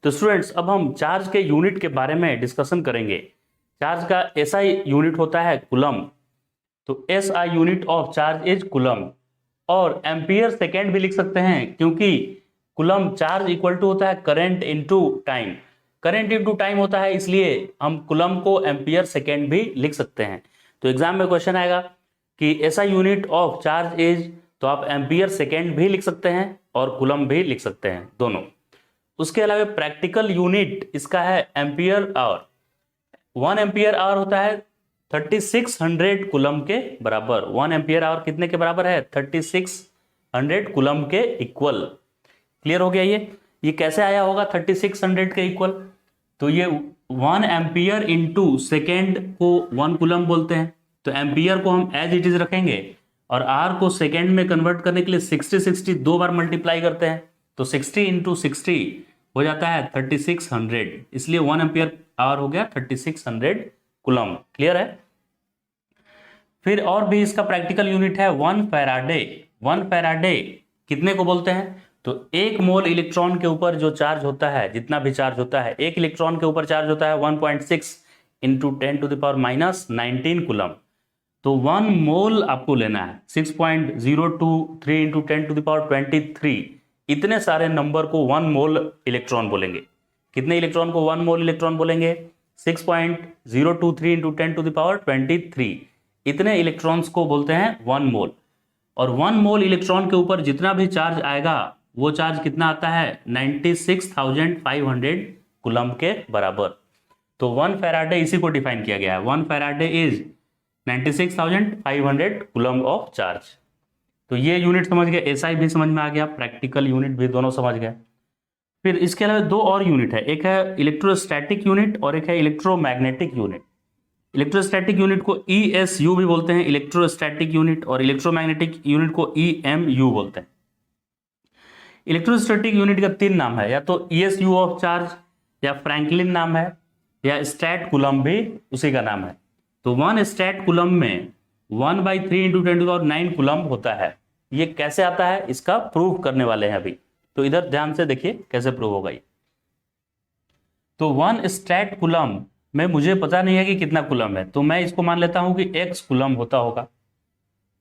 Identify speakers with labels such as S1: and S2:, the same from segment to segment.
S1: तो स्टूडेंट्स अब हम चार्ज के यूनिट के बारे में डिस्कशन करेंगे। चार्ज का एसआई यूनिट होता है कूलम, तो SI unit of charge is coulomb, और एम्पियर सेकेंड भी लिख सकते हैं क्योंकि कूलम चार्ज इक्वल टू होता है current into time. Current into time होता है, इसलिए हम कूलम को एम्पियर सेकेंड भी लिख सकते हैं। तो एग्जाम में क्वेश्चन आएगा कि SI unit of charge is, तो आप एम्पियर सेकेंड भी लिख सकते हैं और कूलम भी लिख सकते हैं, दोनों। उसके अलावा प्रैक्टिकल यूनिट इसका है एम्पियर आवर। 1 एम्पियर आवर होता है 3600 कूलम के बराबर। 1 एम्पियर आवर कितने के बराबर है? 3600 कूलम के इक्वल। क्लियर हो गया? ये कैसे आया होगा 3600 के इक्वल? तो ये 1 एम्पियर इंटू सेकेंड को 1 कूलम बोलते हैं, तो एम्पियर को हम एज इट इज रखेंगे और आर को सेकेंड में कन्वर्ट करने के लिए 60 दो बार मल्टीप्लाई करते हैं, तो 60 इंटू 60 हो जाता है 3600, इसलिए 1 एम्पियर आवर हो गया 3600 कूलम। क्लियर है? फिर और भी इसका प्रैक्टिकल यूनिट है 1 फैराडे। 1 फैराडे कितने को बोलते हैं? तो 1 मोल इलेक्ट्रॉन के ऊपर जो चार्ज होता है, जितना भी चार्ज होता है, 1 इलेक्ट्रॉन के ऊपर चार्ज होता है 1.6 इंटू 10⁻⁻19 कूलम। तो 1 मोल आपको लेना है 6.023 इंटू 10⁻23। इतने सारे नंबर को 1 मोल इलेक्ट्रॉन बोलेंगे। कितने इलेक्ट्रॉन को 1 मोल इलेक्ट्रॉन बोलेंगे? 6.023 इंटू 10⁻23। इतने इलेक्ट्रॉन्स को बोलते हैं 1 मोल। और 1 मोल इलेक्ट्रॉन के ऊपर जितना भी चार्ज आएगा वो चार्ज कितना आता है? 96,500 कूलम के बराबर। तो 1 फैराडे इसी को डिफाइन किया गया है। 1 Faraday is 96,500 coulomb of charge. तो ये यूनिट समझ गए, एसआई भी समझ में आ गया, प्रैक्टिकल यूनिट भी दोनों समझ गए। फिर इसके अलावा 2 और यूनिट है, एक है इलेक्ट्रोस्टैटिक यूनिट और एक है इलेक्ट्रोमैग्नेटिक यूनिट। इलेक्ट्रोस्टैटिक यूनिट को ESU भी बोलते हैं, इलेक्ट्रोस्टैटिक यूनिट, और इलेक्ट्रोमैग्नेटिक यूनिट को EMU बोलते हैं। इलेक्ट्रोस्टैटिक यूनिट का 3 नाम है, या तो ESU ऑफ चार्ज, या फ्रैंकलिन नाम है, या स्टैट कूलम भी उसी का नाम है। तो 1 स्टैट कूलम में 1/3 इंटू 10⁹ कूलम होता है। ये कैसे आता है इसका प्रूफ करने वाले हैं अभी, तो इधर ध्यान से देखिए कैसे प्रूव होगा ये। तो 1 स्टैट कूलम में मुझे पता नहीं है कि कितना कूलम है, तो मैं इसको मान लेता हूं कि x कूलम होता होगा।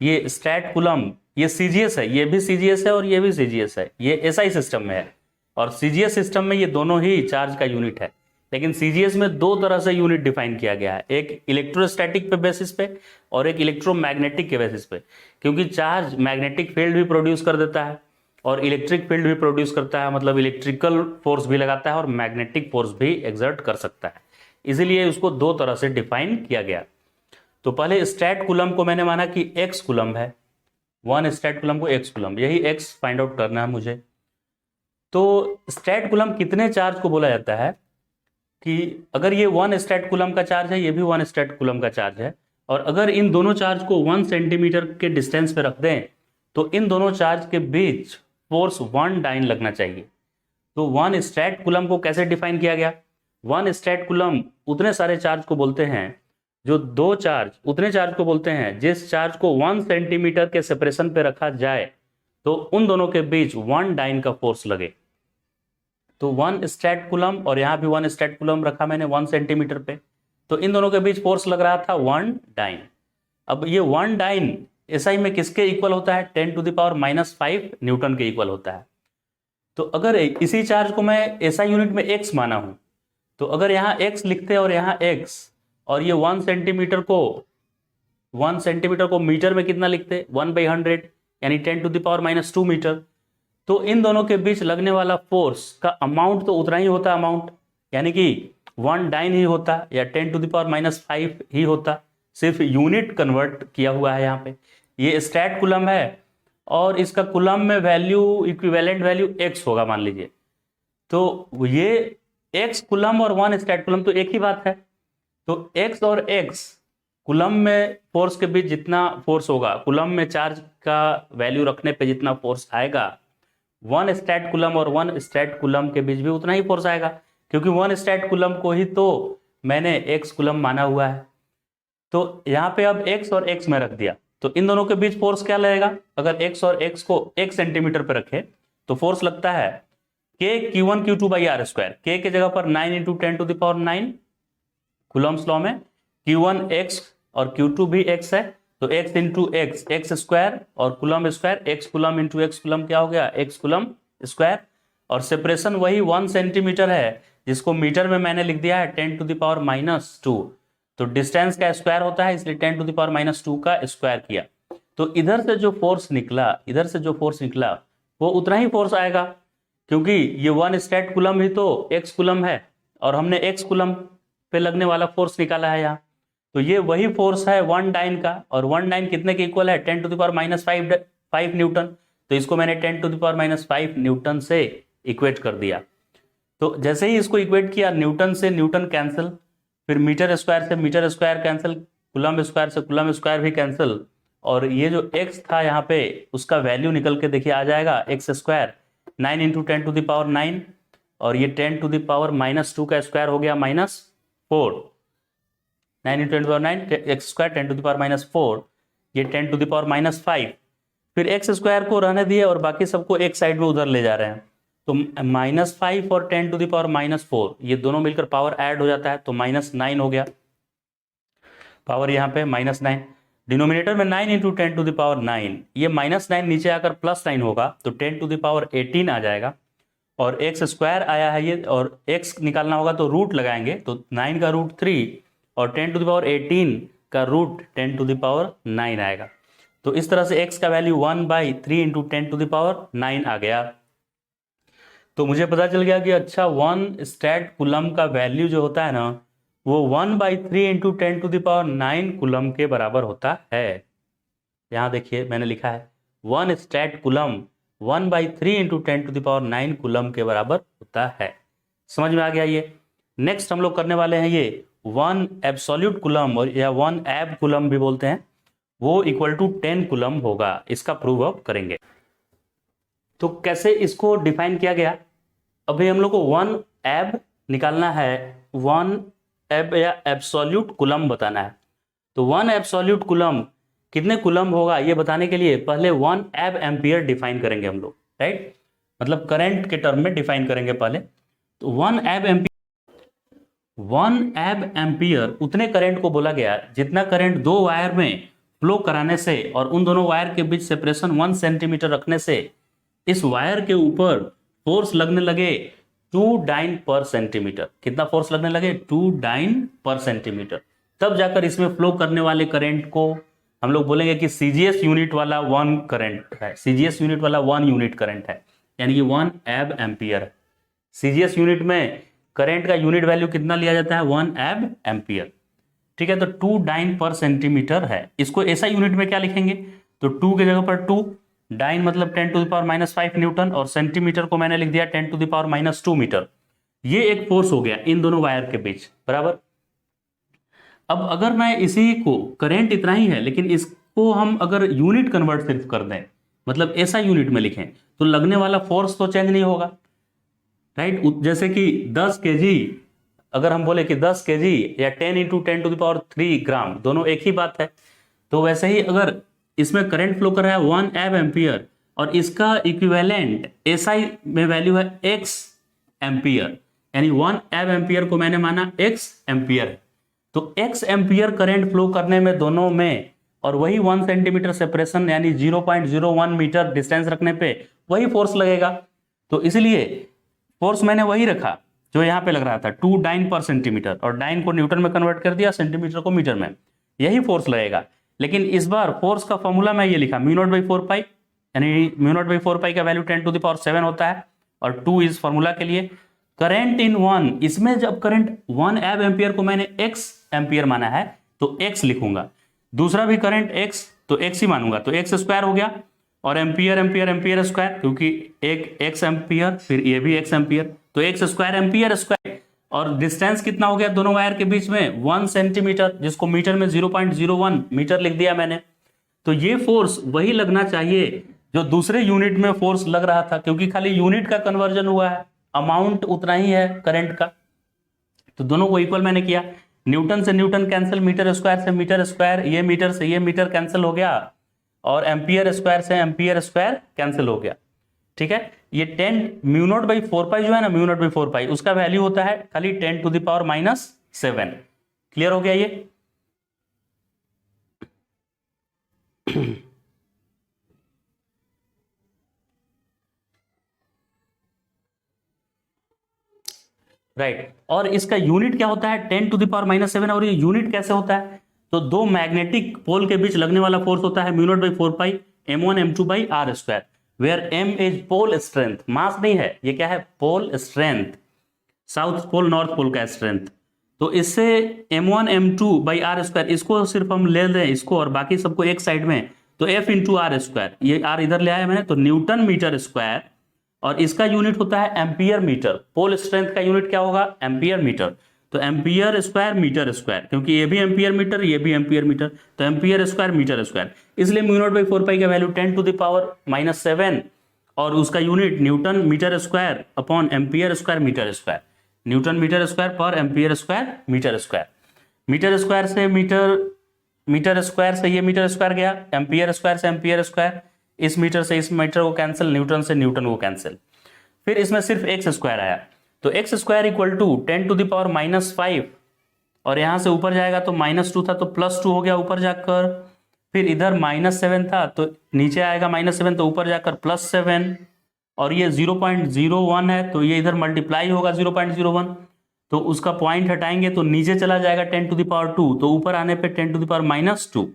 S1: ये स्टैट कूलम, ये CGS है, ये भी CGS है और ये भी CGS है, ये SI सिस्टम में है। और CGS सिस्टम में ये दोनों ही चार्ज का यूनिट है, लेकिन CGS में 2 तरह से यूनिट डिफाइन किया गया है, एक इलेक्ट्रोस्टैटिक पे बेसिस पे और एक इलेक्ट्रोमैग्नेटिक के बेसिस पे। क्योंकि चार्ज मैग्नेटिक फील्ड भी प्रोड्यूस कर देता है और इलेक्ट्रिक फील्ड भी प्रोड्यूस करता है, मतलब इलेक्ट्रिकल फोर्स भी लगाता है और मैग्नेटिक फोर्स भी एक्सर्ट कर सकता है, इसीलिए उसको 2 तरह से डिफाइन किया गया। तो पहले स्टैट कूलम को मैंने माना कि x कूलम है, 1 स्टैट कूलम को x कूलम, यही x फाइंड आउट करना है मुझे। तो स्टैट कूलम कितने चार्ज को बोला जाता है कि अगर ये 1 स्टैट कूलम का चार्ज है, ये भी 1 स्टैट कूलम का चार्ज है, और अगर इन दोनों चार्ज को 1 सेंटीमीटर के डिस्टेंस पे रख दें तो इन दोनों चार्ज के बीच फोर्स 1 डाइन लगना चाहिए। तो 1 स्टैट कूलम को कैसे डिफाइन किया गया? 1 स्टैट कूलम उतने सारे चार्ज को बोलते हैं, जो 2 चार्ज उतने चार्ज को बोलते हैं जिस चार्ज को 1 सेंटीमीटर के सेपरेशन पे रखा जाए तो उन दोनों के बीच 1 डाइन का फोर्स लगे। तो 1 स्टैट कूलम, और यहाँ भी 1 स्टैट कूलम रखा मैंने 1 सेंटीमीटर पे, तो इन दोनों के बीच फोर्स लग रहा था 1 डाइन। अब ये 1 डाइन SI में किसके इक्वल होता है? 10⁻⁻5 न्यूटन के इक्वल होता है। तो अगर इसी चार्ज को मैं SI यूनिट में x माना हूं, तो अगर यहाँ x लिखते और यहाँ x, और ये 1 सेंटीमीटर को मीटर में कितना लिखते? 1/100, यानी 10⁻⁻2 मीटर। तो इन दोनों के बीच लगने वाला फोर्स का अमाउंट तो उतना ही होता, अमाउंट यानी कि 1 डाइन ही होता या 10⁻5 ही होता, सिर्फ यूनिट कन्वर्ट किया हुआ है यहाँ पे। ये स्टैट कूलम है और इसका कूलम में वैल्यू, इक्विवेलेंट वैल्यू x होगा मान लीजिए। तो ये x कूलम और 1 स्टैट कूलम तो एक ही बात है। तो x और x कूलम में फोर्स के बीच जितना फोर्स होगा, कूलम में चार्ज का वैल्यू रखने पे जितना फोर्स आएगा, 1 स्टैट कूलम और 1 स्टैट कूलम के बीच भी उतना ही फोर्स आएगा, क्योंकि 1 स्टैट कूलम को ही तो मैंने x कूलम माना हुआ है। तो यहाँ पे अब x और x में रख दिया, तो इन दोनों के बीच फोर्स क्या लगेगा? अगर x और x को 1 सेंटीमीटर पे रखे तो फोर्स लगता है K Q1 Q2 by r square, K के जगह पर 9 इंटू 10⁻⁹ कूलम्स लॉ में Q1 x और Q2 भी x है, तो x इंटू x स्क्वायर और coulomb square, x coulomb into x coulomb क्या हो गया, x कूलम स्क्वायर। और सेपरेशन वही 1 सेंटीमीटर है, जिसको मीटर में मैंने लिख दिया है 10⁻²। तो डिस्टेंस का स्क्वायर होता है, इसलिए 10⁻² का स्क्वायर किया। तो इधर से जो फोर्स निकला वो उतना ही फोर्स आएगा, क्योंकि ये 1 स्टैट कूलम ही तो x कूलम है और हमने x कूलम पे लगने वाला फोर्स निकाला है यहाँ। तो ये वही फोर्स है 1 डाइन का, और 1 डाइन कितने के इक्वल है, 10⁻⁵ न्यूटन। तो इसको मैंने 10⁻⁵ न्यूटन से इक्वेट कर दिया। तो जैसे ही इसको इक्वेट किया, न्यूटन से न्यूटन कैंसिल, फिर मीटर स्क्वायर से metre square cancel, coulomb square से कूलम स्क्वायर भी कैंसिल, और ये जो x था यहाँ पे उसका वैल्यू निकल के देखिए आ जाएगा x स्क्वायर 9 इंटू 10⁹, और ये 10⁻⁻² का स्क्वायर हो गया -4, 9 इंटू 10⁻⁹ x स्क्वायर 10⁻⁻4, ये 10⁻⁻5। फिर x स्क्वायर को रहने दिए और बाकी सबको एक साइड में उधर ले जा रहे हैं, तो -5 और 10⁻⁻4 ये दोनों मिलकर पावर ऐड हो जाता है, तो -9 हो गया पावर यहाँ पे -9। डिनोमिनेटर में 9 इंटू 10⁻⁹, ये -9 नीचे आकर +9 होगा, तो 10⁻18 आ जाएगा। और x स्क्वायर आया है ये, और x निकालना होगा तो रूट लगाएंगे, तो 9 का रूट 3 और 10⁻18 का रूट 10⁻9 आएगा। तो इस तरह से x का वैल्यू 1/3 इंटू 10⁻9 आ गया। तो मुझे पता चल गया कि अच्छा 1 स्टैट कूलम का वैल्यू जो होता है ना, वो 1/3 इंटू 10⁻9 कूलम के बराबर होता है। यहाँ देखिए मैंने लिखा है 1 स्टैट कूलम 1/3 इंटू 10⁻9 कूलम के बराबर होता है। समझ में आ गया ये। नेक्स्ट हम लोग करने वाले हैं ये 1 एब्सोल्यूट कूलम, और या 1 एब कूलम भी बोलते हैं, वो इक्वल टू 10 कूलम होगा। इसका प्रूव अप करेंगे। तो कैसे इसको डिफाइन किया गया, अभी हम लोग को 1 एब निकालना है, 1 एब या एब्सोल्यूट कूलम बताना है। तो 1 एब्सोल्यूट कूलम कितने कूलम होगा ये बताने के लिए पहले 1 एब एम्पियर डिफाइन करेंगे हम लोग, राइट, मतलब करंट के टर्म में डिफाइन करेंगे पहले। तो 1 एब एम्पियर उतने करंट को बोला गया जितना करंट दो वायर में फ्लो कराने से और उन दोनों वायर के बीच सेपरेशन 1 सेंटीमीटर रखने से इस वायर के ऊपर फोर्स लगने लगे 2 डाइन पर सेंटीमीटर। कितना फोर्स लगने लगे, 2 डाइन पर सेंटीमीटर। तब जाकर इसमें फ्लो करने वाले करंट को हम लोग बोलेंगे कि सीजीएस यूनिट वाला 1 करंट है, सीजीएस यूनिट वाला 1 यूनिट करंट है, यानी कि 1 एब एम्पियर। सीजीएस यूनिट में करंट का यूनिट वैल्यू कितना लिया जाता है, 1 एब एम्पियर। ठीक है, तो 2 डाइन पर सेंटीमीटर है। इसको ऐसा यूनिट में क्या लिखेंगे, तो 2 की जगह पर 2, डाइन मतलब 10⁻⁵ न्यूटन, और सेंटीमीटर को मैंने लिख दिया 10⁻² मीटर। ये एक फोर्स हो गया इन दोनों वायर के बीच, बराबर। अब अगर मैं इसी को, करंट इतना ही है लेकिन इसको हम अगर यूनिट कन्वर्ट सिर्फ कर दें, मतलब ऐसा यूनिट में लिखें, तो लगने वाला फोर्स तो चेंज नहीं होगा, राइट। जैसे कि 10 kg, अगर हम बोले कि 10 kg या 10 इंटू 10⁻³ ग्राम, दोनों एक ही बात है। तो वैसे ही अगर इसमें करंट फ्लो कर रहा है 1 एब एम्पियर और इसका इक्विवेलेंट एसआई में वैल्यू है x एम्पियर, यानी 1 एब एम्पियर को मैंने माना x एम्पियर। तो x एम्पियर करंट फ्लो करने में दोनों में, और वही 1 सेंटीमीटर सेपरेशन यानी 0.01 मीटर डिस्टेंस रखने पे वही फोर्स लगेगा। तो इसलिए फोर्स मैंने वही रखा जो यहाँ पे लग रहा था, 2 डाइन पर सेंटीमीटर, और डाइन को न्यूटन में कन्वर्ट कर दिया, सेंटीमीटर को मीटर में, यही फोर्स लगेगा। लेकिन इस बार फोर्स का फॉर्मूला मैं ये लिखा μ0/4π, यानी μ0/4π का वैल्यू 10⁻7 होता है, और 2 इस फॉर्मूला के लिए। करंट इन 1, इसमें जब करंट 1 एब एम्पियर को मैंने x एम्पियर माना है तो x लिखूंगा, दूसरा भी करंट x तो x ही मानूंगा, तो x स्क्वायर हो गया, और एम्पियर एम्पियर एम्पियर स्क्वायर, क्योंकि एक x एम्पियर फिर ये भी x एम्पियर, तो x स्क्वायर एम्पियर स्क्वायर। और डिस्टेंस कितना हो गया दोनों वायर के बीच में, 1 सेंटीमीटर, जिसको मीटर में 0.01 मीटर लिख दिया मैंने। तो ये फोर्स वही लगना चाहिए जो दूसरे यूनिट में फोर्स लग रहा था, क्योंकि खाली यूनिट का कन्वर्जन हुआ है, अमाउंट उतना ही है करंट का। तो दोनों को इक्वल मैंने किया, न्यूटन से न्यूटन कैंसिल, मीटर स्क्वायर से मीटर स्क्वायर, ये मीटर से ये मीटर कैंसिल हो गया, और एम्पियर स्क्वायर से एम्पियर स्क्वायर कैंसिल हो गया। ठीक है। ये 10 म्यू नॉट बाई 4 पाई जो है ना, म्यू नॉट बाई 4 पाई, उसका वैल्यू होता है खाली 10⁻⁻7। क्लियर हो गया ये? राइट। और इसका यूनिट क्या होता है? 10⁻⁻7। और ये यूनिट कैसे होता है? तो दो मैग्नेटिक पोल के बीच लगने वाला फोर्स होता है mu naught by 4 pi m1 m2 by r square, where m is pole strength, mass नहीं है, ये क्या है? Pole strength, south pole north pole का स्ट्रेंथ। तो इससे m1 m2 by r square, इसको सिर्फ हम ले लें इसको और बाकी सबको एक साइड में, तो f इंटू आर स्क्वायर, ये आर इधर ले आया मैंने, तो न्यूटन मीटर स्क्वायर। और इसका यूनिट होता है एम्पियर मीटर। पोल स्ट्रेंथ का यूनिट क्या होगा? Ampere metre. तो एम्पियर स्क्वायर मीटर स्क्वायर, क्योंकि ये भी एम्पियर मीटर, ये भी एम्पियर मीटर, तो एम्पियर स्क्वायर मीटर स्क्वायर। इसलिए म्यू नॉट बाई 4 पाई का वैल्यू 10⁻⁻7 और उसका unit newton metre square upon ampere square metre square, newton metre square पर ampere square metre square. Metre square से metre, metre square से ये metre square गया, ampere square से एम्पियर स्क्वायर, इस मीटर से इस मीटर को कैंसिल, न्यूटन से न्यूटन को कैंसिल। फिर इसमें सिर्फ एक्स स्क्वायर आया, तो एक्स स्क्वायर इक्वल टू 10⁻⁻5, और यहां से ऊपर जाएगा तो -2 था तो +2 हो गया ऊपर जाकर। फिर इधर -7 था तो नीचे आएगा -7, तो ऊपर जाकर +7, और ये 0.01 है तो ये इधर मल्टीप्लाई होगा 0.01, तो उसका पॉइंट हटाएंगे तो नीचे चला जाएगा 10⁻², तो ऊपर आने पे 10⁻⁻2।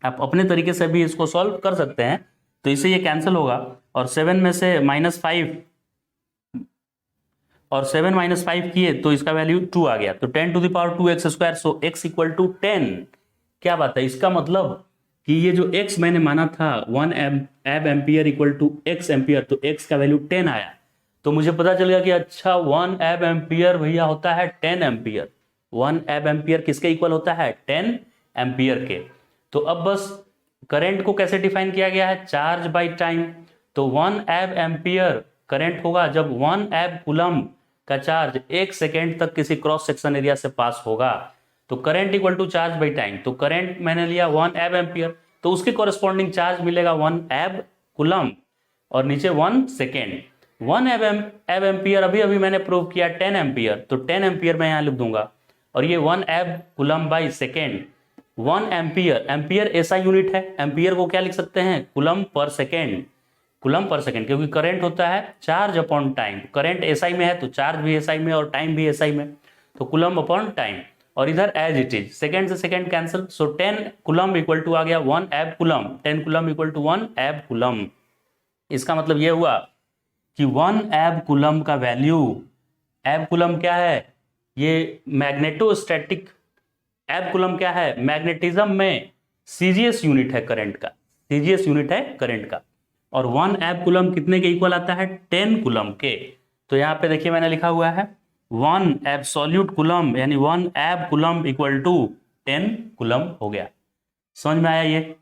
S1: आप अपने तरीके से भी इसको सॉल्व कर सकते हैं, तो इसे ये कैंसिल होगा, और 7 में से -5 और 7 -5 किए तो इसका वैल्यू 2 आ गया, तो 10⁻² x square, so x equal to 10। क्या बात है? इसका मतलब कि ये जो x मैंने माना था 1 abampere equal to x ampere, तो x का वैल्यू 10 आया। तो मुझे पता चल गया कि अच्छा 1 एब एम्पियर भैया होता है 10 एम्पियर। 1 एब एम्पियर किसके इक्वल होता है? 10 एम्पियर के। तो अब बस करंट को कैसे डिफाइन किया गया है? Charge by time. तो 1 एब एम्पियर करंट होगा जब 1 एब कूलम्ब का चार्ज 1 सेकेंड तक किसी क्रॉस सेक्शन एरिया से पास होगा, तो current equal to charge by time. तो करंट मैंने लिया 1 एब एम्पियर, तो उसके कॉरेस्पॉन्डिंग चार्ज मिलेगा 1 एब कूलम्ब, और नीचे 1 सेकेंड। 1 एब एम्पियर अभी अभी मैंने प्रूव किया 10 एम्पियर, तो 10 एम्पियर मैं यहां लिख दूंगा, और ये 1 एब coulomb by second. 1 ampere, ampere ऐसा यूनिट है, एम्पियर को क्या लिख सकते हैं? कूलम्ब पर सेकेंड, कूलम्ब पर सेकेंड, क्योंकि करंट होता है charge upon time. Current SI में है तो चार्ज भी एसआई में और टाइम भी एसआई में, तो कूलम्ब अपॉन टाइम। और इधर एज इट इज, सेकेंड से second cancel, so 10 coulomb equal to आ गया 1 एब कूलम्ब, 10 कूलम्ब इक्वल टू 1 एब कूलम्ब। इसका मतलब ये हुआ कि 1 एब कूलम्ब का वैल्यू, एब कूलम्ब क्या है? ये मैग्नेटोस्टैटिक, एब कूलम्ब क्या है? मैग्नेटिज्म में सीजीएस यूनिट है करंट का, सीजीएस यूनिट है करंट का। और 1 एब कूलम्ब कितने के इक्वल आता है? 10 कूलम्ब के। तो यहाँ पे देखिए मैंने लिखा हुआ है 1 एब्सोल्यूट कूलम्ब, यानी 1 एब कूलम्ब इक्वल टू 10 कूलम्ब हो गया। समझ में आया ये?